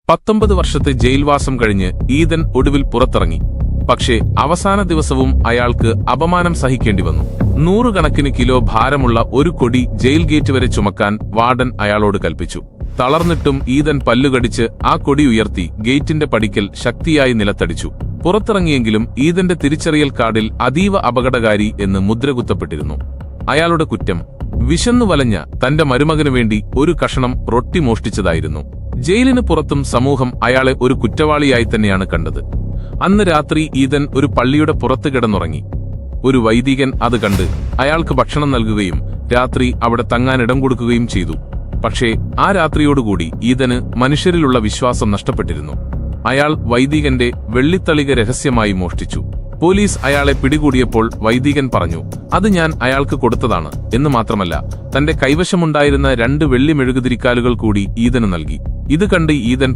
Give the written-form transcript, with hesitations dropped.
19 വർഷത്തെ ജയിൽവാസം കഴിഞ്ഞ് ഈദൻ ഒടുവിൽ പുറത്തിറങ്ങി. പക്ഷേ അവസാന ദിവസവും അയാൾക്ക് അപമാനം സഹിക്കേണ്ടി വന്നു. 100 കണക്കിന് കിലോ ഭാരമുള്ള ഒരു കൊടി ജയിൽ ഗേറ്റ് വരെ ചുമക്കാൻ വാർഡൻ അയാളോട് കൽപ്പിച്ചു. തളർന്നിട്ടും ഈദൻ പല്ലുകടിച്ച് ആ കൊടി ഉയർത്തി ഗേറ്റിന്റെ പടിക്കൽ ശക്തിയായി നിലത്തടിച്ചു. പുറത്തിറങ്ങിയെങ്കിലും ഈദന്റെ തിരിച്ചറിയൽ കാർഡിൽ അതീവ അപകടകാരി എന്ന് മുദ്രകുത്തപ്പെട്ടിരുന്നു. അയാളുടെ കുറ്റം വിശന്നു വലഞ്ഞ തന്റെ മരുമകനു വേണ്ടി ഒരു കഷണം റൊട്ടി മോഷ്ടിച്ചതായിരുന്നു. ജയിലിന് പുറത്തും സമൂഹം അയാളെ ഒരു കുറ്റവാളിയായി തന്നെയാണ് കണ്ടത്. അന്ന് രാത്രി ഈദൻ ഒരു പള്ളിയുടെ പുറത്ത് കിടന്നുറങ്ങി. ഒരു വൈദികൻ അത് കണ്ട് അയാൾക്ക് ഭക്ഷണം നൽകുകയും രാത്രി അവിടെ തങ്ങാൻ ഇടം കൊടുക്കുകയും ചെയ്തു. പക്ഷേ ആ രാത്രിയോടുകൂടി ഈദന് മനുഷ്യരിലുള്ള വിശ്വാസം നഷ്ടപ്പെട്ടിരുന്നു. അയാൾ വൈദികന്റെ വെള്ളിത്തളിക രഹസ്യമായി മോഷ്ടിച്ചു. പോലീസ് അയാളെ പിടികൂടിയപ്പോൾ വൈദികൻ പറഞ്ഞു, അത് ഞാൻ അയാൾക്ക് കൊടുത്തതാണ് എന്ന് മാത്രമല്ല, തന്റെ കൈവശമുണ്ടായിരുന്ന 2 വെള്ളി മെഴുകുതിരിക്കാലുകൾ കൂടി ഈദന് നൽകി. ഇത് കണ്ട് ഈദൻ